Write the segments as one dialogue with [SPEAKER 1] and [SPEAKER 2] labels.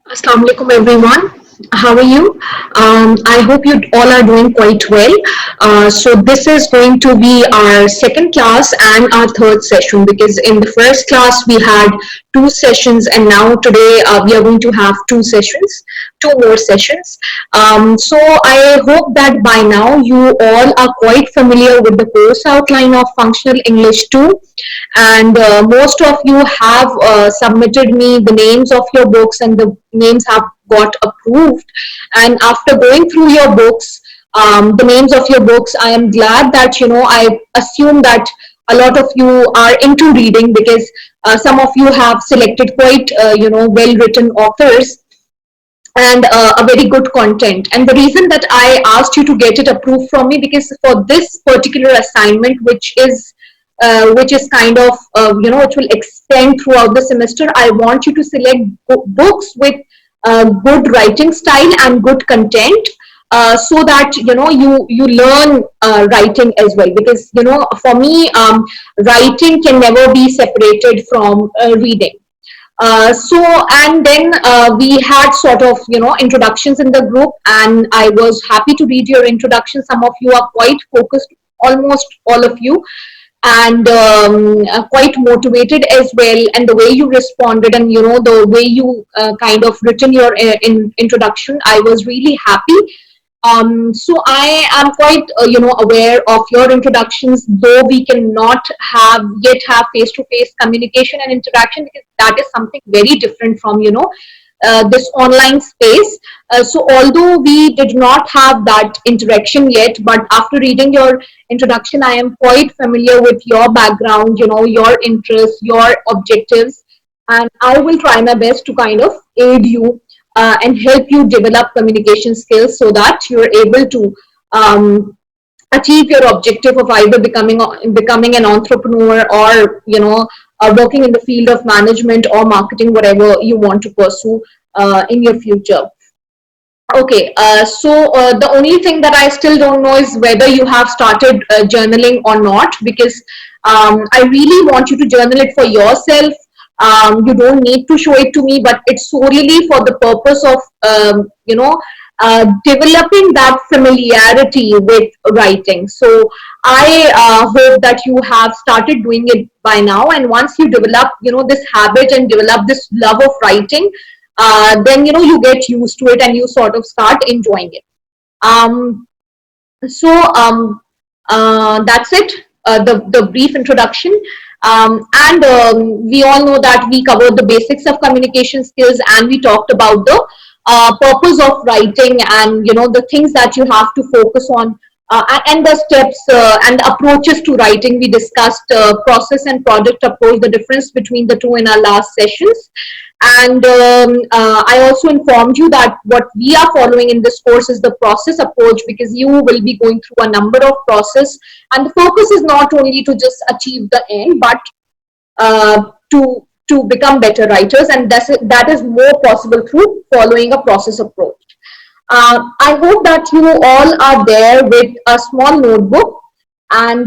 [SPEAKER 1] Assalamu alaikum everyone. How are you? I hope you all are doing quite well. So this is going to be our second class and our third session, because in the first class we had two sessions, and now today we are going to have two more sessions. So I hope that by now you all are quite familiar with the course outline of Functional English 2, and most of you have submitted me the names of your books, and the names have got approved. And after going through your books, the names of your books, I am glad that I assume that a lot of you are into reading, because some of you have selected quite well written authors and a very good content. And the reason that I asked you to get it approved from me, because for this particular assignment, which is kind of which will extend throughout the semester, I want you to select books with good writing style and good content, so that you learn writing as well, because for me, writing can never be separated from reading. And then we had sort of introductions in the group, and I was happy to read your introduction. Some of you are quite focused, almost all of you, and quite motivated as well. And the way you responded, and the way you kind of written your introduction, I was really happy. So I am quite aware of your introductions, though we cannot have face-to-face communication and interaction, because that is something very different from this online space. So although we did not have that interaction yet, but after reading your introduction, I am quite familiar with your background, your interests, your objectives, and I will try my best to kind of aid you and help you develop communication skills, so that you're able to achieve your objective of either becoming an entrepreneur, or working in the field of management or marketing, whatever you want to pursue in your future. Okay, so the only thing that I still don't know is whether you have started journaling or not, because I really want you to journal it for yourself. You don't need to show it to me, but it's solely for the purpose of developing that familiarity with writing. So I hope that you have started doing it by now, and once you develop this habit and develop this love of writing, then you get used to it and you sort of start enjoying it. um, so that's it, the brief introduction. And we all know that we covered the basics of communication skills, and we talked about the purpose of writing, and the things that you have to focus on, and the steps and approaches to writing. We discussed process and project approach, the difference between the two in our last sessions. And I also informed you that what we are following in this course is the process approach, because you will be going through a number of process, and the focus is not only to just achieve the end, but to become better writers, and that is more possible through following a process approach. I hope that you all are there with a small notebook and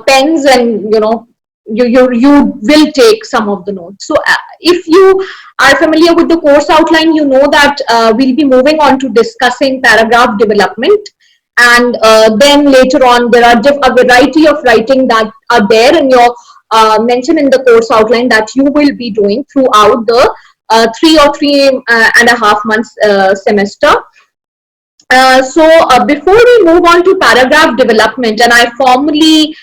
[SPEAKER 1] pens, and you will take some of the notes. So if you are familiar with the course outline, you know that we'll be moving on to discussing paragraph development, and then later on there are a variety of writing that are there in your mentioned in the course outline that you will be doing throughout the 3 or 3.5 months semester. So before we move on to paragraph development, and I formally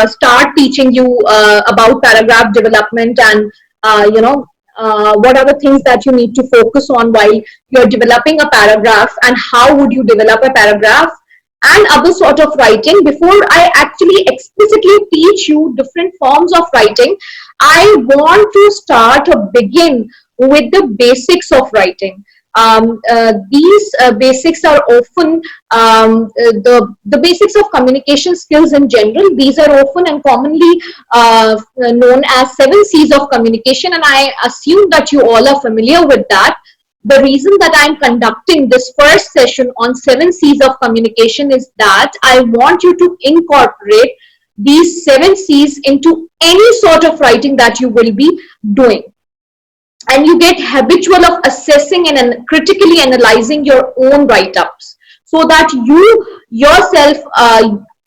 [SPEAKER 1] start teaching you about paragraph development, and what are the things that you need to focus on while you're developing a paragraph, and how would you develop a paragraph, and other sort of writing. Before I actually explicitly teach you different forms of writing, I want to start or begin with the basics of writing. These basics are often the basics of communication skills in general. These are often and commonly known as 7 C's of communication, and I assume that you all are familiar with that. The reason that I'm conducting this first session on 7 C's of communication is that I want you to incorporate these 7 C's into any sort of writing that you will be doing. and you get habitual of assessing and critically analyzing your own write-ups, so that you yourself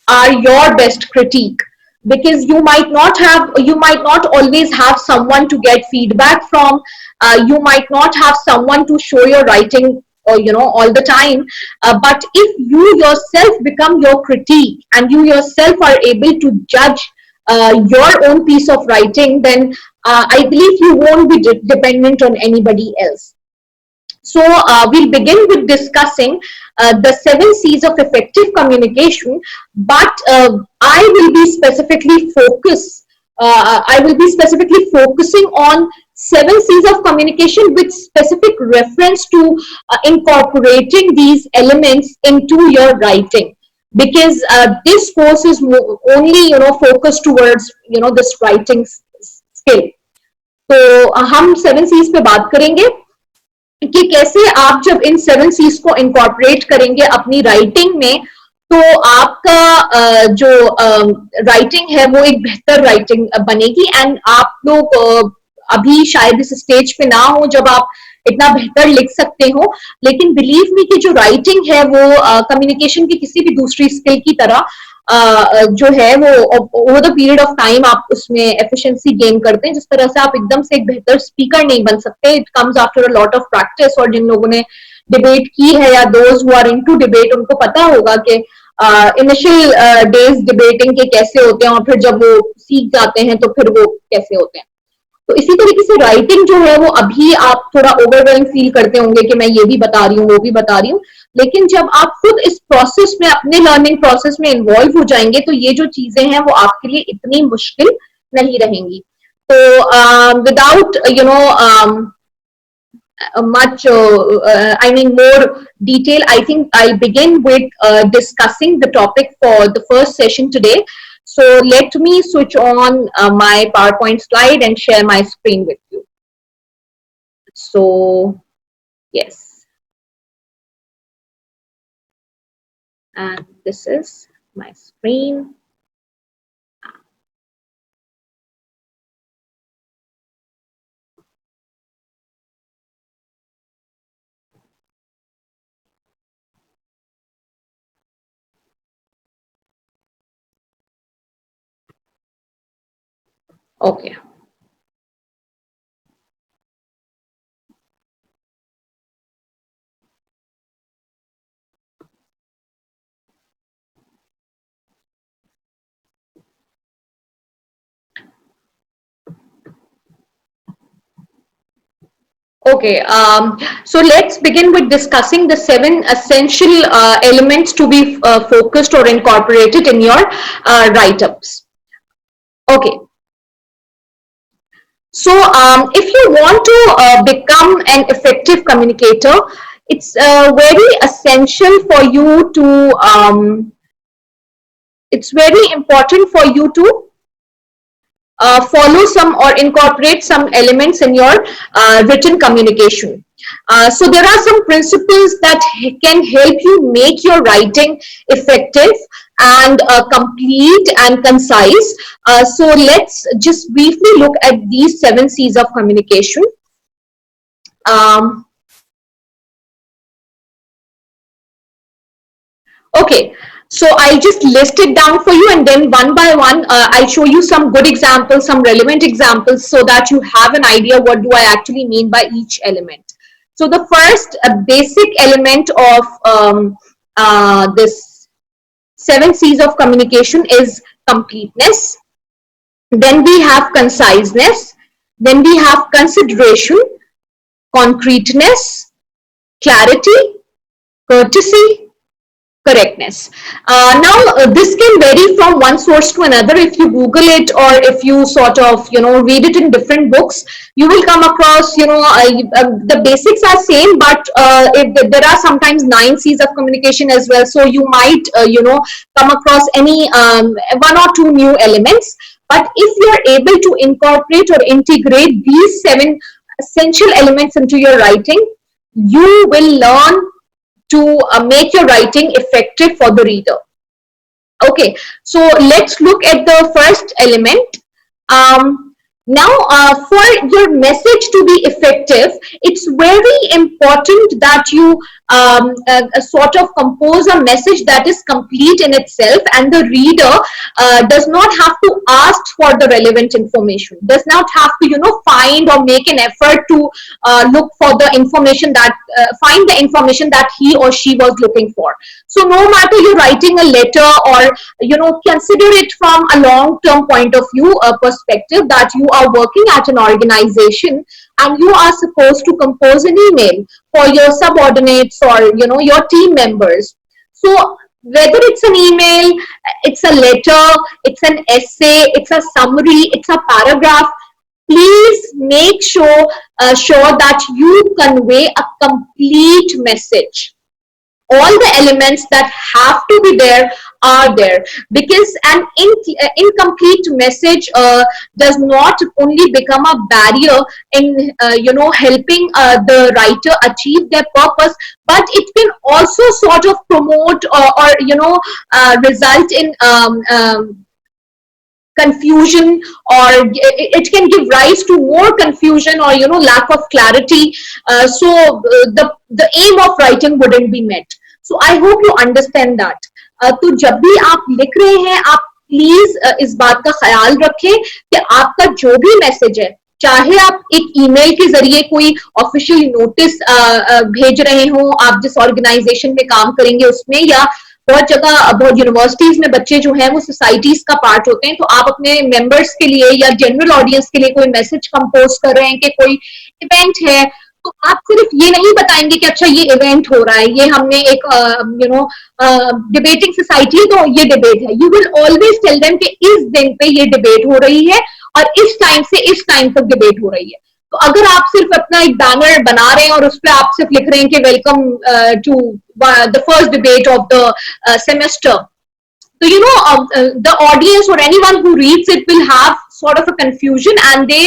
[SPEAKER 1] are your best critique, because you might not always have someone to get feedback from. You might not have someone to show your writing all the time, but if you yourself become your critique and you yourself are able to judge your own piece of writing, then I believe you won't be dependent on anybody else. So we'll begin with discussing the 7 C's of effective communication, but I will be specifically focusing on 7 C's of communication with specific reference to incorporating these elements into your writing, because this course is only focused towards this writing skill. तो हम 7 C's पे बात करेंगे कि कैसे आप जब इन 7 C's को इनकॉर्पोरेट करेंगे अपनी राइटिंग में, तो आपका जो राइटिंग है वो एक बेहतर राइटिंग बनेगी। एंड आप लोग अभी शायद इस स्टेज पे ना हो जब आप इतना बेहतर लिख सकते हो, लेकिन बिलीव मी कि जो राइटिंग है वो कम्युनिकेशन की किसी भी दूसरी स्किल की तरह जो है वो over the period of time आप उसमें एफिशिएंसी गेन करते हैं। जिस तरह से आप एकदम से एक बेहतर स्पीकर नहीं बन सकते, it comes after a lot of practice. और जिन लोगों ने डिबेट की है या those who are into debate, उनको पता होगा कि इनिशियल डेज डिबेटिंग के कैसे होते हैं और फिर जब वो सीख जाते हैं तो फिर वो कैसे होते हैं। तो इसी तरीके से राइटिंग जो है वो अभी आप थोड़ा ओवरवेल्म फील करते होंगे कि मैं ये भी बता रही हूँ वो भी बता रही हूँ, लेकिन जब आप खुद इस प्रोसेस में अपने लर्निंग प्रोसेस में इन्वॉल्व हो जाएंगे तो ये जो चीजें हैं वो आपके लिए इतनी मुश्किल नहीं रहेंगी। तो without much I mean more detail, I think I'll begin with discussing the topic for the first session today. So let me switch on my PowerPoint slide and share my screen with you. So yes, and this is my screen. Okay. Okay, so let's begin with discussing the 7 essential elements to be focused or incorporated in your write-ups. Okay. So if you want to become an effective communicator, it's very essential for you to, it's very important for you to follow some or incorporate some elements in your written communication. So there are some principles that can help you make your writing effective and complete and concise. So let's just briefly look at these 7 C's of communication. Okay, so I'll just list it down for you, and then one by one I'll show you some good examples, some relevant examples, so that you have an idea what do I actually mean by each element. So the first basic element of this 7 C's of communication is completeness. Then we have conciseness. Then we have consideration, concreteness, clarity, courtesy, correctness. Now this can vary from one source to another. If you Google it or if you sort of read it in different books, you will come across the basics are same, but there are sometimes 9 C's of communication as well. So you might come across any 1 or 2 new elements. But if you are able to incorporate or integrate these 7 essential elements into your writing, you will learn to make your writing effective for the reader. Okay, so let's look at the first element. Now, for your message to be effective, it's very important that you sort of compose a message that is complete in itself, and the reader does not have to ask for the relevant information, does not have to, find or make an effort to look for the information that, find the information that he or she was looking for. So no matter you're writing a letter, or, consider it from a long-term point of view, perspective, that you are working at an organization and you are supposed to compose an email for your subordinates, or, your team members. So whether it's an email, it's a letter, it's an essay, it's a summary, it's a paragraph, please make sure that you convey a complete message. All the elements that have to be there are there, because an incomplete message does not only become a barrier in, helping the writer achieve their purpose, but it can also sort of promote, or result in confusion, or it can give rise to more confusion, or, lack of clarity. The aim of writing wouldn't be met. So I hope you understand that. तो जब भी आप लिख रहे हैं, आप please इस बात का ख्याल रखें कि आपका जो भी मैसेज है, चाहे आप एक ईमेल के जरिए कोई ऑफिशियल नोटिस भेज रहे हो, आप जिस ऑर्गेनाइजेशन में काम करेंगे उसमें, या बहुत जगह, बहुत यूनिवर्सिटीज में बच्चे जो हैं वो सोसाइटीज का पार्ट होते हैं, तो आप अपने मेंबर्स के लिए या जनरल ऑडियंस के लिए कोई मैसेज कंपोज कर रहे हैं कि कोई इवेंट है, तो आप सिर्फ ये नहीं बताएंगे कि अच्छा ये इवेंट हो रहा है, ये हमने एक डिबेटिंग सोसाइटी है तो ये डिबेट है। You will always tell them कि इस दिन पे ये डिबेट हो रही है और इस टाइम से इस टाइम तक डिबेट हो रही है। तो अगर आप सिर्फ अपना एक बैनर बना रहे हैं और उस पर आप सिर्फ लिख रहे हैं कि welcome to the first debate of the semester, so the audience or anyone who reads it will have sort of a confusion, and they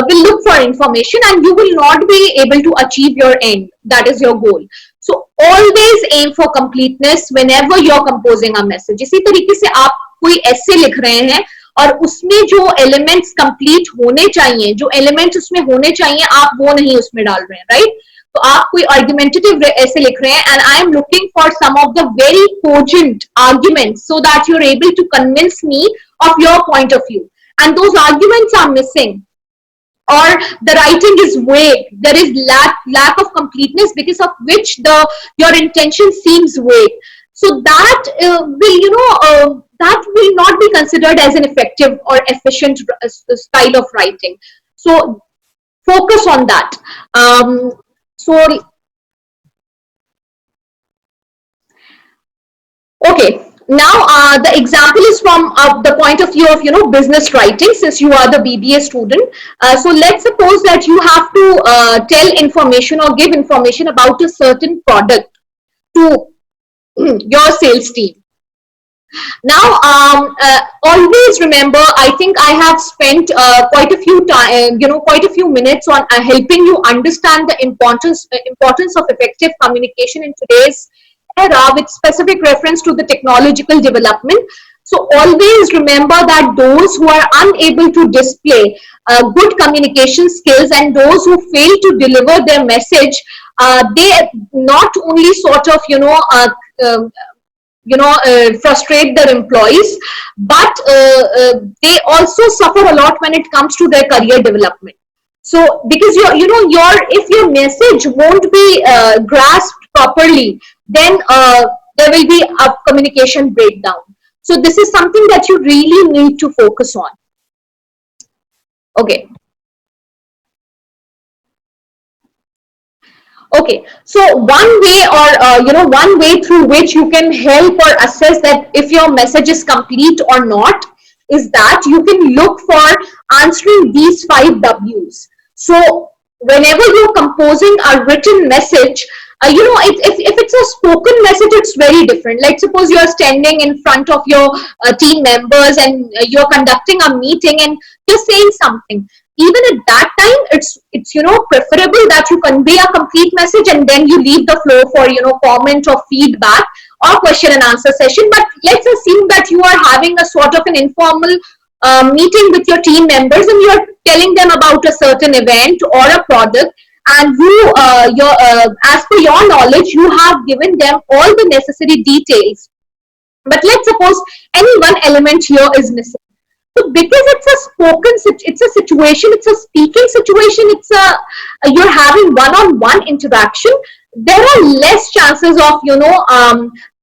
[SPEAKER 1] will look for information, and you will not be able to achieve your end, that is your goal. So always aim for completeness whenever you're composing a message. इसी तरीके से आप कोई ऐसे लिख रहे हैं और उसमें जो एलिमेंट्स कंप्लीट होने चाहिए, जो एलिमेंट्स उसमें होने चाहिए, आप वो नहीं उसमें डाल रहे हैं, राइट? तो आप कोई आर्ग्यूमेंटेटिव ऐसे लिख रहे हैं, and I am looking for some of the very cogent arguments so that you are able to convince me of your point of view, and those arguments are missing, or the writing is vague, there is lack of completeness because of which your intention seems vague. So that that will not be considered as an effective or efficient style of writing. So focus on that. Okay, now the example is from the point of view of business writing, since you are the BBA student. So let's suppose that you have to tell information or give information about a certain product to your sales team. Now, always remember, I think I have spent quite a few minutes on helping you understand the importance of effective communication in today's era, with specific reference to the technological development. So always remember that those who are unable to display good communication skills, and those who fail to deliver their message, they not only sort of frustrate their employees, but they also suffer a lot when it comes to their career development. So because if your message won't be grasped properly, then there will be a communication breakdown. So this is something that you really need to focus on. Okay. Okay, so one way, or one way through which you can help or assess that if your message is complete or not, is that you can look for answering these 5 W's. So whenever you're composing a written message, if it's a spoken message, it's very different. Like suppose you're standing in front of your team members, and you're conducting a meeting and you're saying something. Even at that time, it's preferable that you convey a complete message, and then you leave the floor for comment or feedback or question and answer session. But let's assume that you are having a sort of an informal meeting with your team members and you're telling them about a certain event or a product, and as per your knowledge, you have given them all the necessary details. But let's suppose any one element here is missing. So because it's a it's a situation, it's a speaking situation, you're having one-on-one interaction, there are less chances of,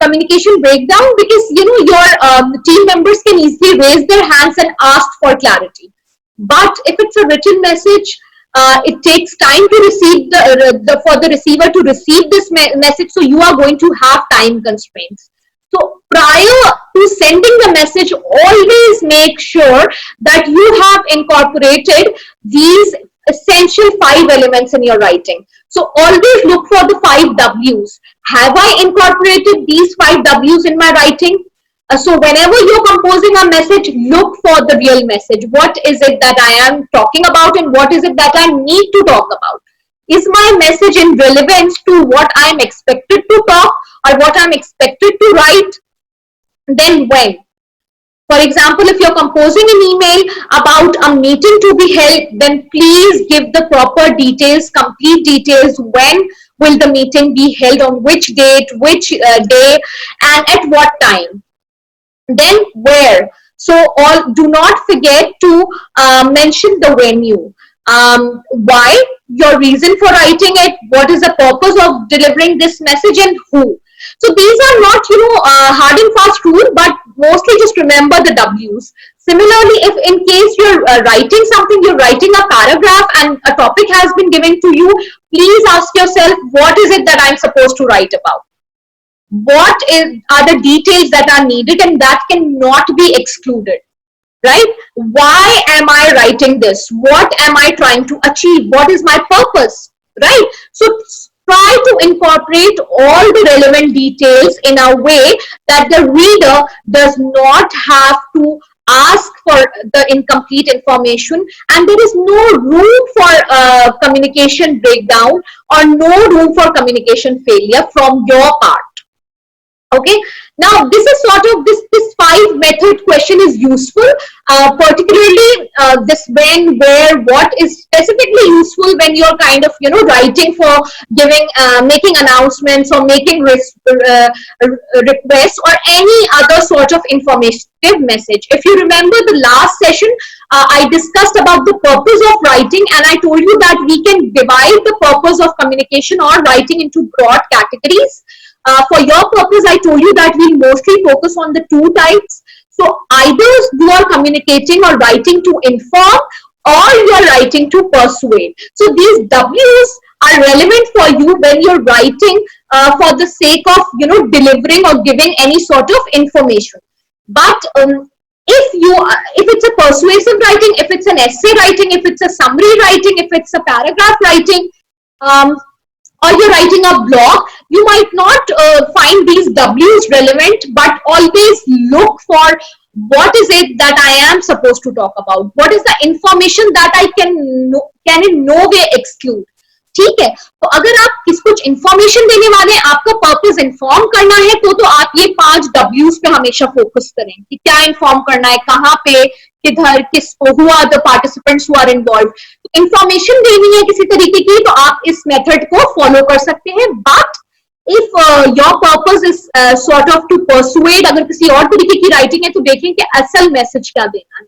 [SPEAKER 1] communication breakdown, because, your team members can easily raise their hands and ask for clarity. But if it's a written message, it takes time to receive for the receiver to receive this message, so you are going to have time constraints. So prior to sending the message, always make sure that you have incorporated these essential 5 elements in your writing. So always look for the 5 W's. Have I incorporated these 5 W's in my writing? So whenever you're composing a message, look for the real message. What is it that I am talking about, and what is it that I need to talk about? Is my message in relevance to what I'm expected to talk or what I'm expected to write? Then when? For example, if you're composing an email about a meeting to be held, then please give the proper details, complete details. When will the meeting be held, on which date, which day, and at what time? Then where? So do not forget to mention the venue. Why? Your reason for writing it, what is the purpose of delivering this message, and who. So these are not, hard and fast rule, but mostly just remember the W's. Similarly, if in case you're writing something, you're writing a paragraph and a topic has been given to you, please ask yourself, what is it that I'm supposed to write about? What are the details that are needed, and that cannot be excluded, right? Why am I writing this? What am I trying to achieve? What is my purpose, right? So try to incorporate all the relevant details in a way that the reader does not have to ask for the incomplete information, and there is no room for communication breakdown or no room for communication failure from your part. Okay, now this is sort of this 5 method question is useful, particularly this when, where, what is specifically useful when you're kind of writing for giving making announcements or making requests or any other sort of informative message. If you remember the last session, I discussed about the purpose of writing, and I told you that we can divide the purpose of communication or writing into broad categories. For your purpose, I told you that we'll mostly focus on the 2 types. So either you are communicating or writing to inform, or you are writing to persuade. So these W's are relevant for you when you're writing for the sake of delivering or giving any sort of information. But if it's a persuasive writing, if it's an essay writing, if it's a summary writing, if it's a paragraph writing, or you're writing a blog, you might not find these W's relevant, but always look for what is it that I am supposed to talk about. What is the information that I can in no way exclude. ठीक है, तो अगर आप कुछ information देने वाले हैं, आपका पर्पस इन्फॉर्म करना है, तो आप ये 5 W's पे हमेशा फोकस करें कि क्या इन्फॉर्म करना है, कहाँ पे, किधर, किसको, who are the participants who are involved. Information देनी है किसी तरीके की, तो आप इस मेथड को फॉलो कर सकते हैं. But if your purpose is sort of to persuade, अगर किसी और तरीके की राइटिंग है, तो देखें कि असल मैसेज क्या देना है.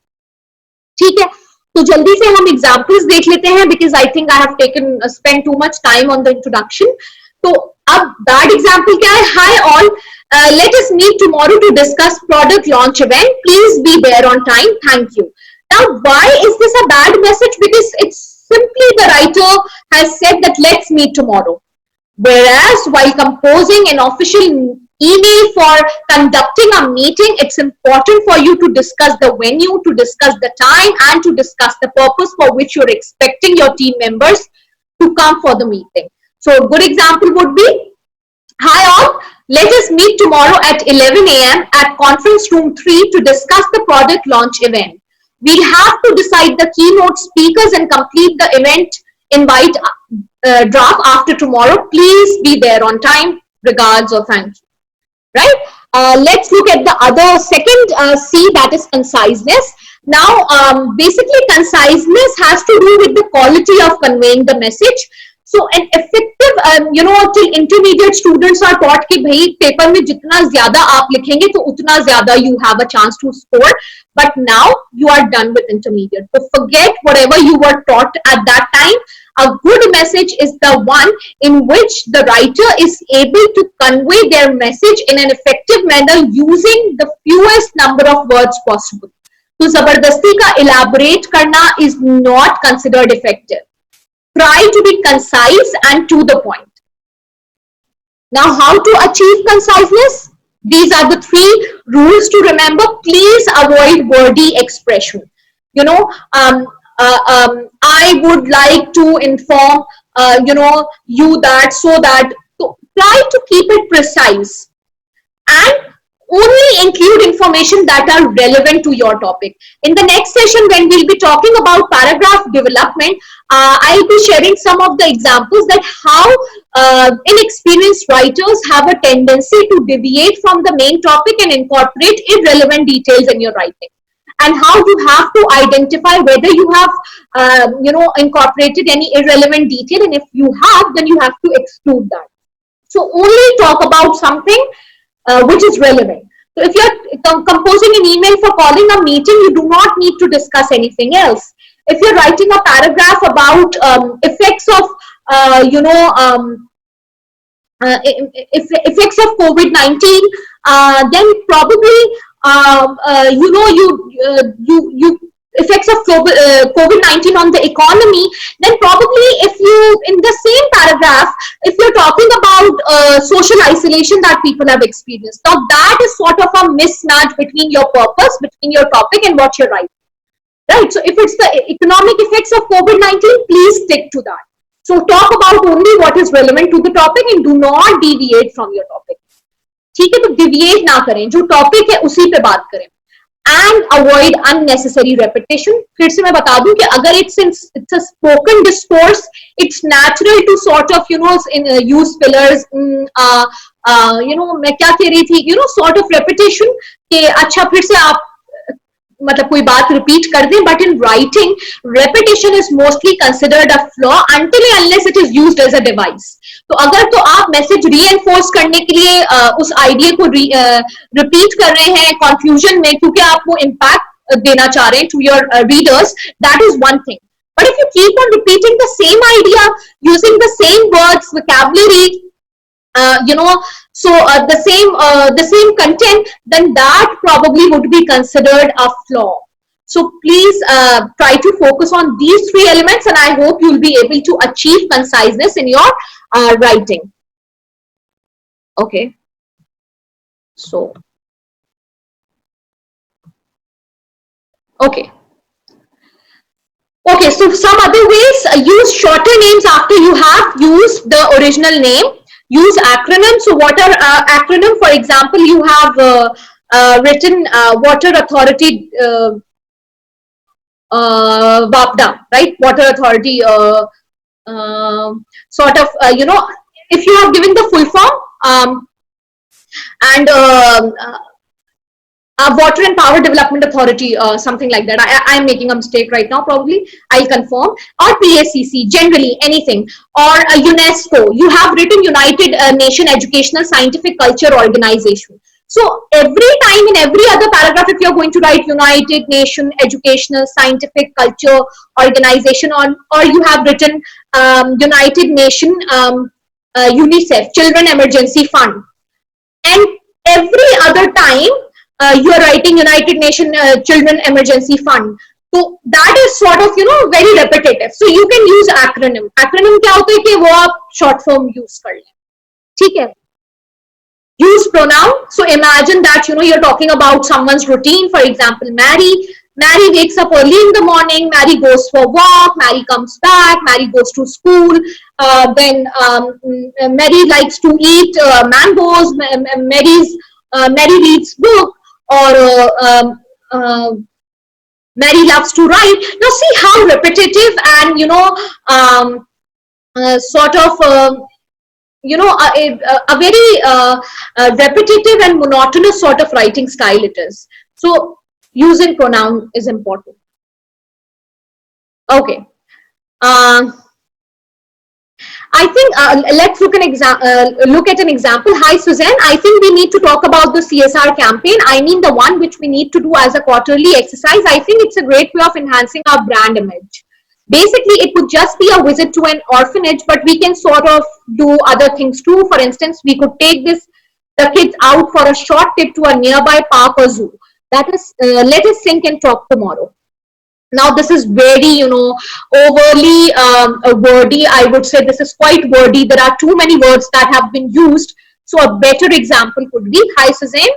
[SPEAKER 1] ठीक है, तो जल्दी से हम एग्जाम्पल्स देख लेते हैं, because I think I have taken spend too much time on the introduction. तो अब दैट एग्जाम्पल क्या है? Hi all, let us meet tomorrow to discuss product launch event. Please be there on time. Thank you. Now, why is this a bad message? Because it's simply the writer has said that let's meet tomorrow. Whereas while composing an official email for conducting a meeting, it's important for you to discuss the venue, to discuss the time, and to discuss the purpose for which you're expecting your team members to come for the meeting. So a good example would be, hi all, let us meet tomorrow at 11 a.m. at conference room 3 to discuss the product launch event. We'll have to decide the keynote speakers and complete the event invite draft after tomorrow. Please be there on time. Regards or thank you. Right? Let's look at the other second C, that is conciseness. Now, basically, conciseness has to do with the quality of conveying the message. So, an effective, till intermediate students are taught कि भाई paper में जितना ज्यादा आप लिखेंगे तो उतना ज्यादा you have a chance to score. But now you are done with intermediate. So forget whatever you were taught at that time. A good message is the one in which the writer is able to convey their message in an effective manner using the fewest number of words possible. तो जबरदस्ती का elaborate करना is not considered effective. Try to be concise and to the point. Now, how to achieve conciseness? These are the 3 rules to remember. Please avoid wordy expression. You know, I would like to inform, you that, so that. So try to keep it precise and only include information that are relevant to your topic. In the next session, when we'll be talking about paragraph development, I'll be sharing some of the examples that how inexperienced writers have a tendency to deviate from the main topic and incorporate irrelevant details in your writing, and how you have to identify whether you have incorporated any irrelevant detail, and if you have, then you have to exclude that. So only talk about something which is relevant. So if you're composing an email for calling a meeting, you do not need to discuss anything else. If you're writing a paragraph about effects of effects of COVID-19, then probably you effects of COVID-19 on the economy, then probably if you, in the same paragraph, if you're talking about social isolation that people have experienced, now that is sort of a mismatch between your purpose, between your topic and what you're writing, right? So if it's the economic effects of COVID-19, please stick to that. So talk about only what is relevant to the topic and do not deviate from your topic. ठीक है, तो deviate ना करें, जो topic है उसी पे बात करें. And avoid unnecessary repetition. फिर से मैं बता दूं कि अगर it's a spoken discourse, it's natural to sort of use fillers. मैं क्या कह रही थी, sort of repetition कि अच्छा फिर से आप मतलब कोई बात रिपीट कर दें, but in writing repetition is mostly considered a flaw until and unless it is used as a device. तो अगर तो आप मैसेज रीएनफोर्स करने के लिए उस आइडिया को रिपीट कर रहे हैं कंक्लूजन में, क्योंकि आप वो इम्पैक्ट देना चाह रहे हैं to your readers, that is one thing. But if you keep on repeating the same idea using the same words, vocabulary, the same content, then that probably would be considered a flaw. So please try to focus on these 3 elements, and I hope you'll be able to achieve conciseness in your writing. Okay. So, okay. Okay, so some other ways, use shorter names after you have used the original name. Use acronyms. So what are acronym? For example, you have written Water Authority, WAPDA, right? Water Authority, sort of, if you have given the full form, and Water and Power Development Authority, something like that. I'm making a mistake right now, probably. I'll confirm. Or PACC, generally anything. Or UNESCO. You have written United Nation Educational Scientific Culture Organization. So every time in every other paragraph, if you're going to write United Nation Educational Scientific Culture Organization, or you have written United Nation UNICEF, Children Emergency Fund. And every other time, you are writing United Nations Children Emergency Fund. So that is sort of, very repetitive. So you can use acronym. Acronym क्या होता है कि वो आप short form use कर लें. ठीक है? Use pronoun. So imagine that, you're talking about someone's routine. For example, Mary wakes up early in the morning. Mary goes for a walk. Mary comes back. Mary goes to school. Then Mary likes to eat mangoes. Mary reads book. Or Mary loves to write. Now see how repetitive and sort of a very repetitive and monotonous sort of writing style it is. So using pronoun is important. Okay. Um, I think let's look at an example. Hi, Suzanne. I think we need to talk about the CSR campaign. I mean, the one which we need to do as a quarterly exercise. I think it's a great way of enhancing our brand image. Basically, it would just be a visit to an orphanage, but we can sort of do other things too. For instance, we could take the kids out for a short trip to a nearby park or zoo. That is, let us think and talk tomorrow. Now this is very, overly wordy. I would say this is quite wordy. There are too many words that have been used. So a better example could be, hi Suzanne,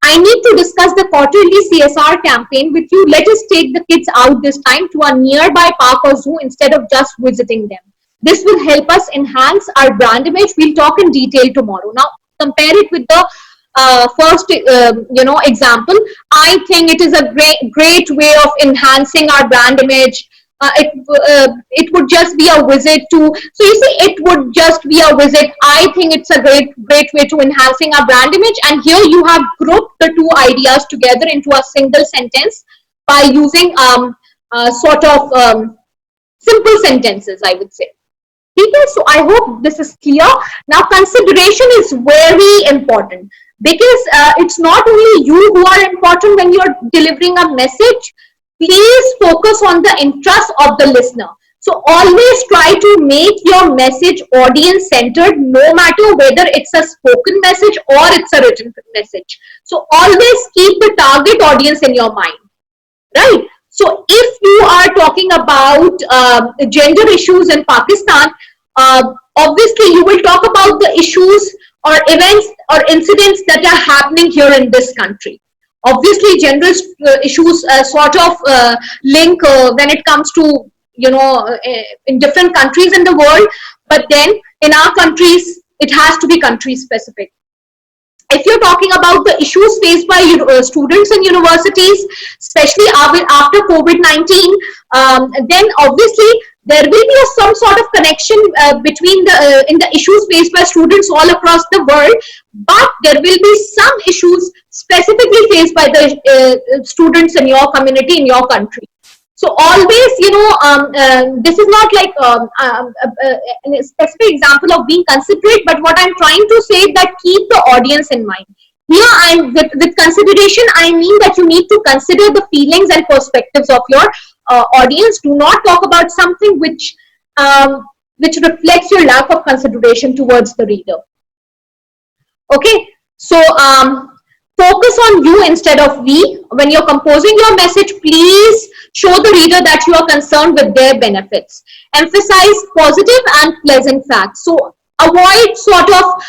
[SPEAKER 1] I need to discuss the quarterly CSR campaign with you. Let us take the kids out this time to a nearby park or zoo instead of just visiting them. This will help us enhance our brand image. We'll talk in detail tomorrow. Now compare it with the first example. I think it is a great way of enhancing our brand image. It would just be a visit to, so you see, it would just be a visit. I think it's a great way to enhancing our brand image. And here you have grouped the two ideas together into a single sentence by using sort of simple sentences, I would say. Okay, so I hope this is clear. Now consideration is very important, because it's not only you who are important when you're delivering a message. Please focus on the interest of the listener. So always try to make your message audience centered, no matter whether it's a spoken message or it's a written message. So always keep the target audience in your mind, right? So if you are talking about gender issues in Pakistan, obviously you will talk about the issues or events or incidents that are happening here in this country. Obviously, gender issues sort of link when it comes to, in different countries in the world, but then in our countries, it has to be country specific. If you're talking about the issues faced by students in universities, especially after COVID-19, then obviously there will be some sort of connection between in the issues faced by students all across the world, but there will be some issues specifically faced by the students in your community, in your country. So always, this is not like a specific example of being considerate, but what I'm trying to say is that keep the audience in mind. Here, with consideration, I mean that you need to consider the feelings and perspectives of your audience. Do not talk about something which reflects your lack of consideration towards the reader. Okay, so focus on you instead of we. When you're composing your message, please show the reader that you are concerned with their benefits. Emphasize positive and pleasant facts. So avoid sort of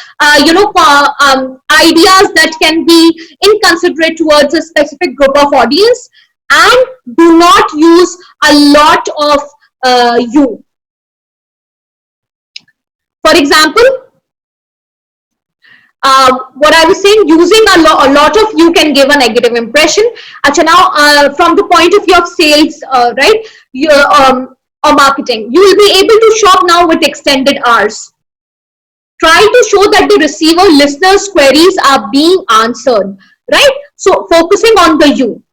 [SPEAKER 1] ideas that can be inconsiderate towards a specific group of audience, and do not use a lot of you. For example, what I was saying, using a lot of you can give a negative impression. Achha, now from the point of view of sales, right, or marketing, you will be able to shop now with extended hours. Try to show that the receiver listeners' queries are being answered, right? So focusing on the you.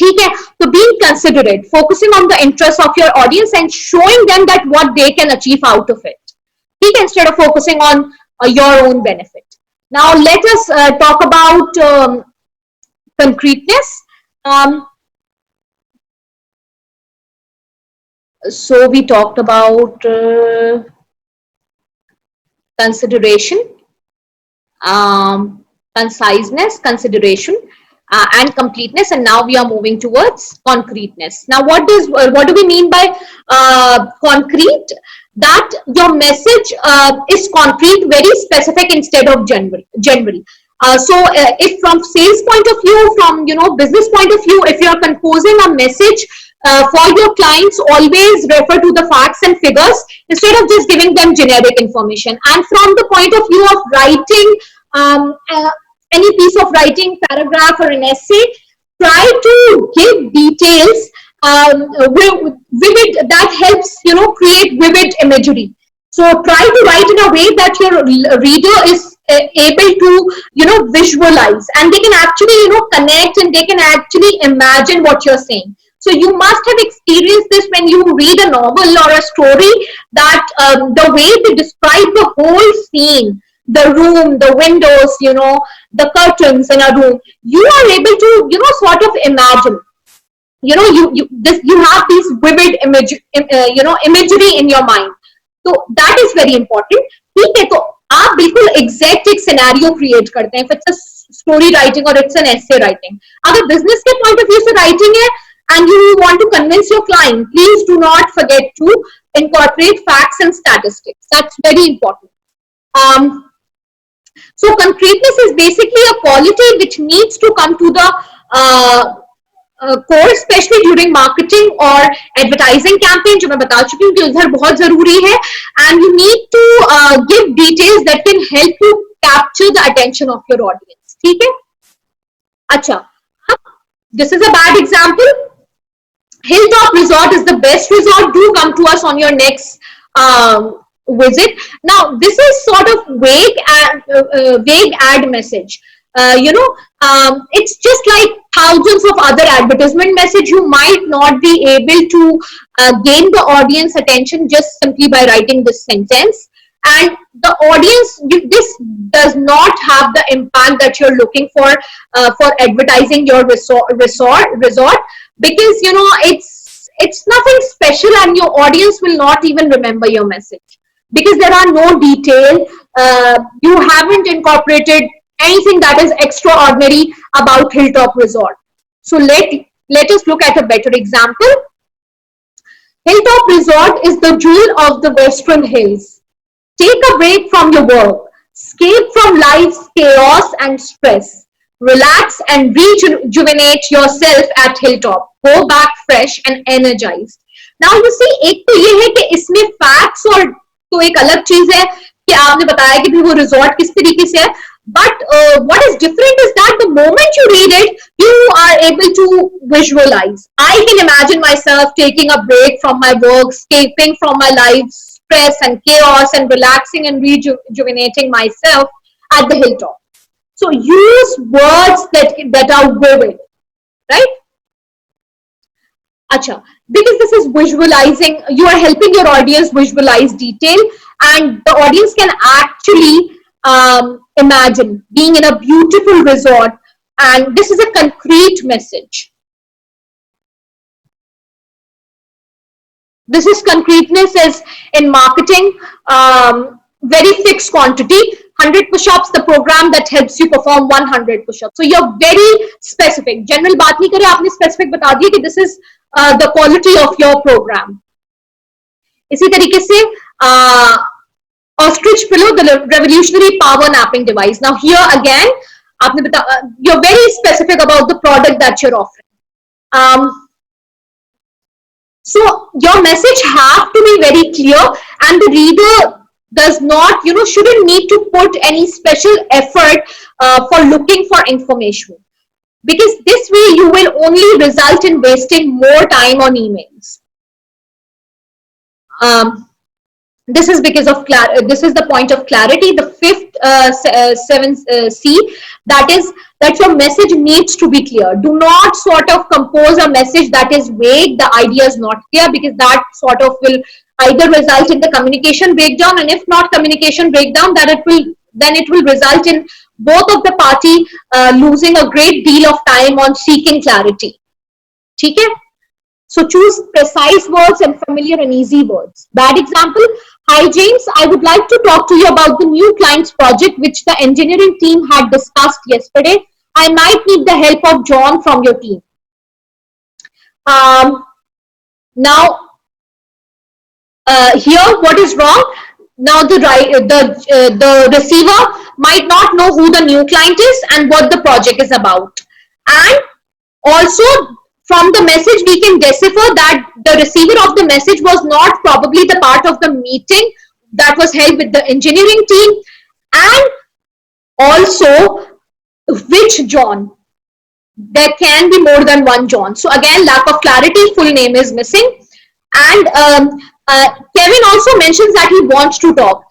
[SPEAKER 1] Okay, so being considerate, focusing on the interests of your audience and showing them that what they can achieve out of it. Okay, instead of focusing on your own benefit. Now let us talk about concreteness. So we talked about consideration, conciseness, consideration, and completeness, and now we are moving towards concreteness. Now what do we mean by concrete? That your message is concrete, very specific instead of general. So if from sales point of view, from business point of view, if you are composing a message for your clients, always refer to the facts and figures instead of just giving them generic information. And from the point of view of writing any piece of writing, paragraph or an essay, try to give details vivid, that helps create vivid imagery. So try to write in a way that your reader is able to, visualize, and they can actually, connect, and they can actually imagine what you're saying. So you must have experienced this when you read a novel or a story, that the way they describe the whole scene, the room, the windows, the curtains in a room, you are able to, sort of imagine. You have these vivid imagery in your mind. तो that is very important. ठीक है, तो आप बिल्कुल exact एक scenario create करते हैं, if it's a story writing or it's an essay writing. अगर बिजनेस के पॉइंट ऑफ व्यू से राइटिंग है and you want to convince your client, please do not forget to incorporate facts and statistics. That's very important. So concreteness is basically a quality which needs to come to the course, specially during marketing और advertising campaign, जो मैं बता चुकी हूँ कि उधर बहुत जरूरी है. And you need to give details that can help you capture the attention of your audience. ठीक है. अच्छा, this is a bad example. Hilltop Resort is the best resort. Do come to us on your next visit. Now, this is sort of vague ad message. It's just like thousands of other advertisement message. You might not be able to gain the audience attention just simply by writing this sentence, and the audience, this does not have the impact that you're looking for advertising your resort, because it's nothing special, and your audience will not even remember your message because there are no detail. You haven't incorporated anything that is extraordinary about Hilltop Resort. So let us look at a better example. Hilltop Resort is the jewel of the Western Hills. Take a break from your work, escape from life's chaos and stress, relax and rejuvenate yourself at Hilltop. Go back fresh and energized. Now you see, एक तो ये है कि इसमें facts और तो एक अलग चीज है कि आपने बताया कि वो रिजॉर्ट किस तरीके से है. But what is different is that the moment you read it, you are able to visualize. I can imagine myself taking a break from my work, escaping from my life's stress and chaos, and relaxing and rejuvenating myself at the Hilltop. So use words that are vivid, right? Acha, because this is visualizing, you are helping your audience visualize detail, and the audience can actually imagine being in a beautiful resort, and this is a concrete message. This is concreteness is in marketing. Very fixed quantity, 100 push-ups, the program that helps you perform 100 push-ups. So you're very specific. General बात नहीं करे, आपने specific बता दिया कि this is the quality of your program. इसी तरीके से ostrich pillow, the revolutionary power napping device. Now here again, you're very specific about the product that you're offering. So your message have to be very clear, and the reader does not, shouldn't need to put any special effort for looking for information, because this way you will only result in wasting more time on emails. This is because of this is the point of clarity. The fifth 7C, that is that your message needs to be clear. Do not sort of compose a message that is vague, the idea is not clear, because that sort of will either result in the communication breakdown, and if not communication breakdown, then it will result in both of the party losing a great deal of time on seeking clarity. ठीक है? So choose precise words and familiar and easy words. Bad example. Hi James, I would like to talk to you about the new client's project which the engineering team had discussed yesterday. I might need the help of John from your team. Now, here what is wrong? Now the receiver might not know who the new client is and what the project is about, and also from the message we can decipher that the receiver of the message was not probably the part of the meeting that was held with the engineering team, and also which John. There can be more than one John. So again, lack of clarity, full name is missing. And Kevin also mentions that he wants to talk,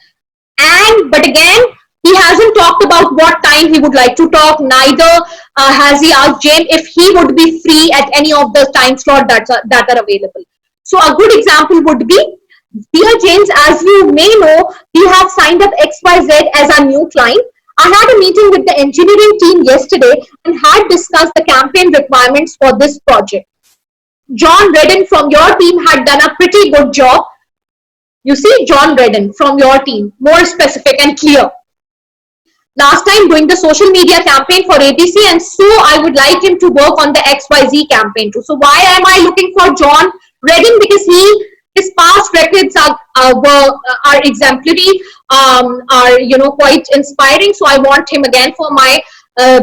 [SPEAKER 1] but again He hasn't talked about what time he would like to talk. Neither has he asked James if he would be free at any of the time slot that are available. So a good example would be, dear James, as you may know, we have signed up XYZ as our new client. I had a meeting with the engineering team yesterday and had discussed the campaign requirements for this project. John Redden from your team had done a pretty good job. You see, John Redden from your team, more specific and clear. Last time doing the social media campaign for ABC, and so I would like him to work on the XYZ campaign too. So why am I looking for John Redden? Because his past records are exemplary, are quite inspiring. So I want him again for my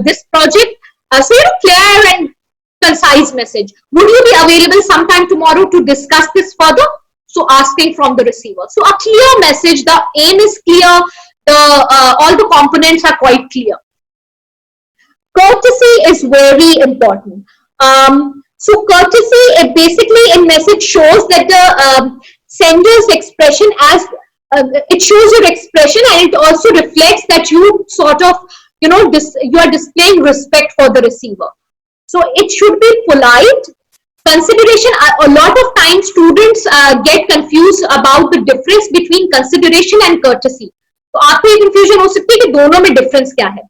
[SPEAKER 1] this project. So clear and concise message. Would you be available sometime tomorrow to discuss this further? So asking from the receiver. So a clear message. The aim is clear. All the components are quite clear. Courtesy is very important. So courtesy, it basically in message shows that the sender's expression as it shows your expression, and it also reflects that you sort of you are displaying respect for the receiver. So it should be polite. Consideration, a lot of times students get confused about the difference between consideration and courtesy. तो आपको ये confusion हो सकती है कि दोनों में difference क्या है.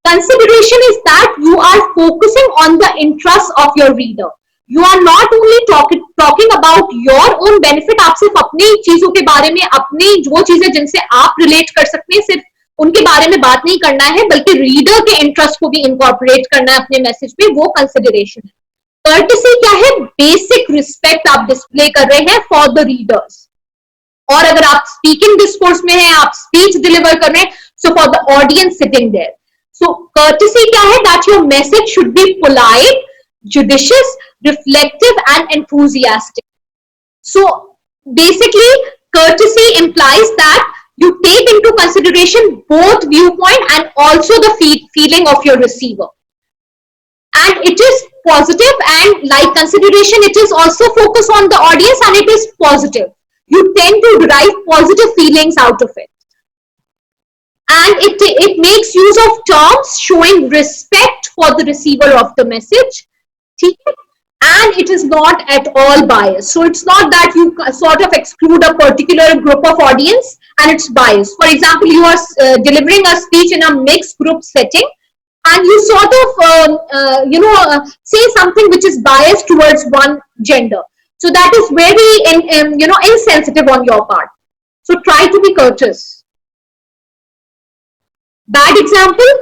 [SPEAKER 1] Consideration is that you are focusing on the interest of your reader. You are not only talking about your own benefit. आप सिर्फ अपनी चीजों के बारे में, अपनी वो चीजें जिनसे आप रिलेट कर सकते हैं, सिर्फ उनके बारे में बात नहीं करना है, बल्कि रीडर के इंटरेस्ट को भी इनकॉर्पोरेट करना है अपने मैसेज में. वो कंसिडरेशन है. कर्टेसी क्या है? बेसिक रिस्पेक्ट आप डिस्प्ले कर रहे हैं फॉर द रीडर्स. और अगर आप स्पीकिंग डिस्कोर्स में हैं, आप स्पीच डिलीवर कर रहे हैं, so for the audience sitting there. So courtesy क्या है? That your message should be polite, judicious, reflective and enthusiastic. So basically courtesy implies that you take into consideration both viewpoint and also the feeling of your receiver, and it is positive, and like consideration it is also focused on the audience and it is positive. You tend to derive positive feelings out of it, and it makes use of terms showing respect for the receiver of the message. And it is not at all biased. So it's not that you sort of exclude a particular group of audience and it's biased. For example, you are delivering a speech in a mixed group setting, and you sort of say something which is biased towards one gender. So that is very insensitive on your part. So try to be courteous. Bad example.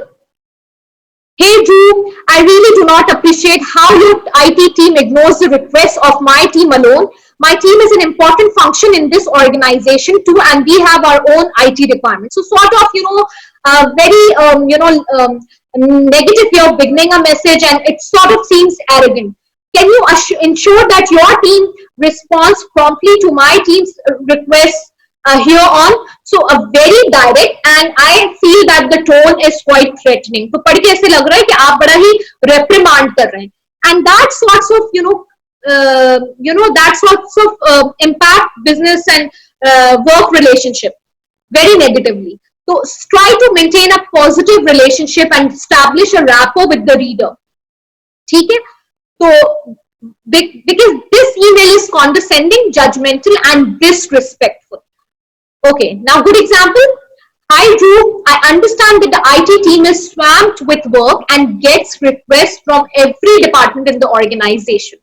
[SPEAKER 1] Hey Drew, I really do not appreciate how your IT team ignores the requests of my team alone. My team is an important function in this organization too, and we have our own IT requirements. So sort of, very, negative way of beginning a message, and it sort of seems arrogant. Can you ensure that your team responds promptly to my team's requests here on? So a very direct, and I feel that the tone is quite threatening. तो पढ़ के ऐसे लग रहा है कि आप बड़ा ही reprimand कर रहे हैं, and that sorts of that sorts of impact business and work relationship very negatively. So try to maintain a positive relationship and establish a rapport with the reader. ठीक है? So because this email is condescending, judgmental and disrespectful. Okay, now good example. Hi Drew, I understand that the IT team is swamped with work and gets requests from every department in the organization.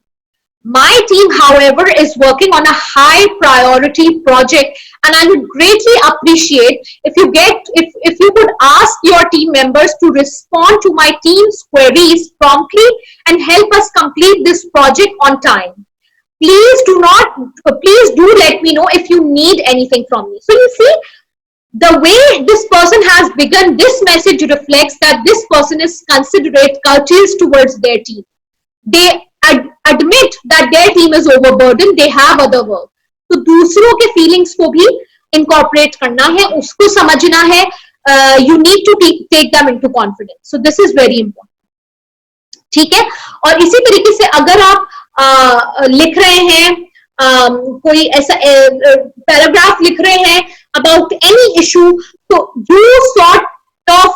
[SPEAKER 1] My team, however, is working on a high priority project, and I would greatly appreciate if you could ask your team members to respond to my team's queries promptly and help us complete this project on time. Please do let me know if you need anything from me. So you see, the way this person has begun this message reflects that this person is considerate, courteous towards their team. They admit that their team is overburdened, they have other work. तो दूसरों के feelings को भी incorporate करना है, उसको समझना है. You need to take them into confidence. So this is very important. ठीक है? और इसी तरीके से अगर आप लिख रहे हैं कोई ऐसा पैराग्राफ लिख रहे हैं about any issue, तो you sort of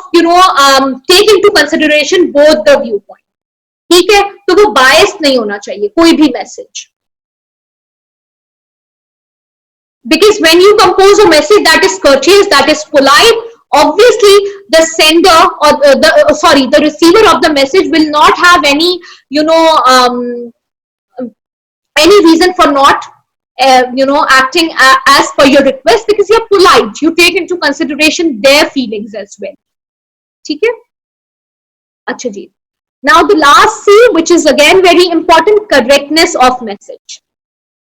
[SPEAKER 1] take into consideration both the viewpoint. ठीक है, तो वो biased नहीं होना चाहिए कोई भी message. Because when you compose a message that is courteous, that is polite, obviously the sender or the receiver of the message will not have any any reason for not acting as per your request, because you're polite, you take into consideration their feelings as well. ठीक है, अच्छा जी. Now the last C, which is again very important, correctness of message.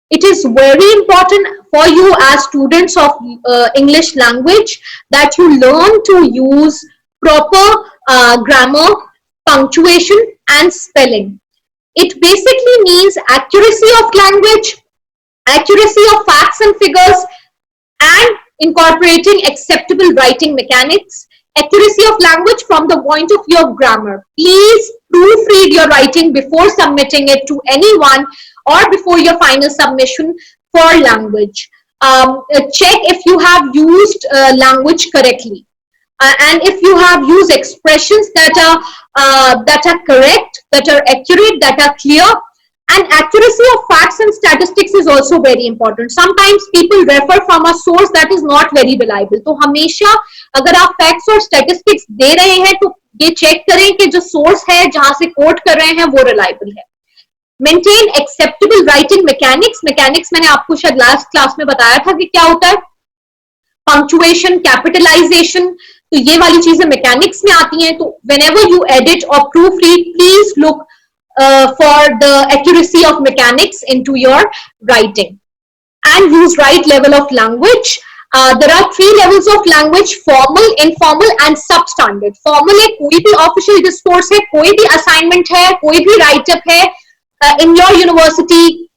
[SPEAKER 1] It is very important for you as students of English language that you learn to use proper grammar, punctuation and spelling. It basically means accuracy of language, accuracy of facts and figures, and incorporating acceptable writing mechanics, accuracy of language from the point of view of grammar. Please proofread your writing before submitting it to anyone or before your final submission for language. Check if you have used language correctly. And if you have used expressions that are correct, that are accurate, that are clear. And accuracy of facts and statistics is also very important. Sometimes people refer from a source that is not very reliable. तो हमेशा अगर आप facts और statistics दे रहे हैं तो ये check करें कि जो source है जहां से quote कर रहे हैं वो reliable है. Maintain acceptable writing mechanics. Mechanics मैंने आपको शायद last class में बताया था कि क्या होता है. Punctuation, capitalization, तो ये वाली चीजें mechanics में आती हैं. तो whenever you edit or proofread, please look for the accuracy of mechanics into your writing, and use right level of language. There are 3 levels of language: formal, informal and substandard. Formal है कोई भी official discourse है, कोई भी assignment है, कोई भी write up है, in your university,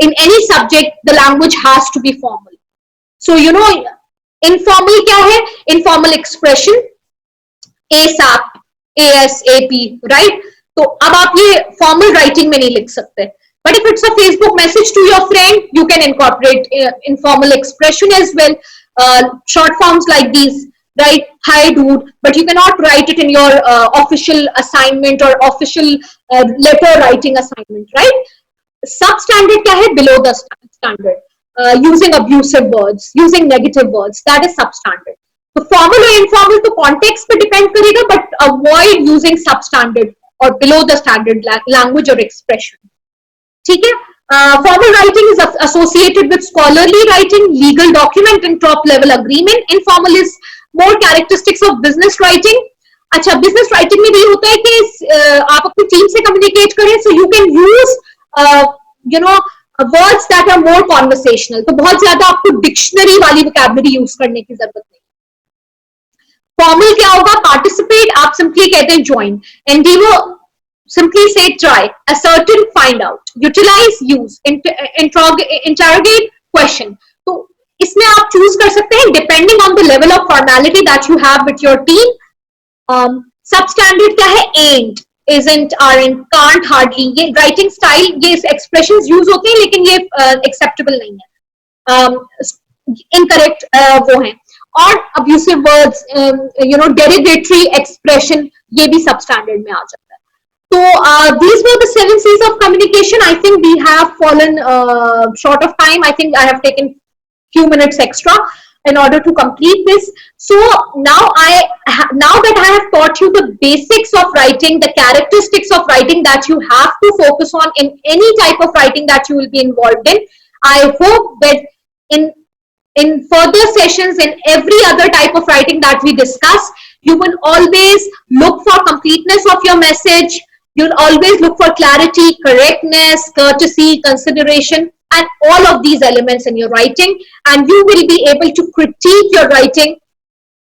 [SPEAKER 1] in any subject, the language has to be formal. So informal क्या है? Informal expression, ASAP, ASAP, right? तो अब आप ये फॉर्मल राइटिंग में नहीं लिख सकते. But if it's a Facebook message to your friend, you can incorporate informal expression as well. Short forms like these, right? Hi dude, but you cannot write it in your official assignment or official letter writing assignment, right? Substandard क्या है? Below the standard. Using abusive words, using negative words, that is substandard. So formal or informal तो context पे depend करेगा, but avoid using substandard or below the standard language or expression. ठीक है? Formal writing is associated with scholarly writing, legal document and top level agreement. Informal is more characteristics of business writing. अच्छा, business writing में भी होता है कि आप अपनी टीम से communicate करें, so you can use words that are more conversational. तो बहुत ज्यादा आपको dictionary वाली vocabulary use करने की जरूरत नहीं. फॉर्मल क्या होगा? पार्टिसिपेट आप सिंपली कहते हैं join. Endeavour simply say try, ascertain find out, utilise use, interrogate question. तो इसमें आप चूज कर सकते हैं depending on the level of formality that you have with your team. Substandard क्या है? And, isn't, aren't, can't, hardly. ये writing style, ये एक्सप्रेशंस यूज होते हैं लेकिन ये एक्सेप्टेबल नहीं है, इनकरेक्ट वो हैं. और abusive words, derogatory expression, ये भी substandard में आ जाता है. So these were the 7 C's of communication. I think we have fallen short of time. I think I have taken few minutes extra in order to complete this. So now that I have taught you the basics of writing, the characteristics of writing that you have to focus on in any type of writing that you will be involved in, I hope that in further sessions, in every other type of writing that we discuss, you will always look for completeness of your message. You'll always look for clarity, correctness, courtesy, consideration, and all of these elements in your writing. And you will be able to critique your writing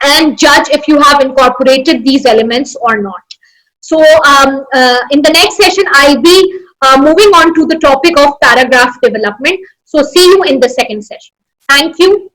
[SPEAKER 1] and judge if you have incorporated these elements or not. So in the next session, I'll be moving on to the topic of paragraph development. So see you in the second session. Thank you.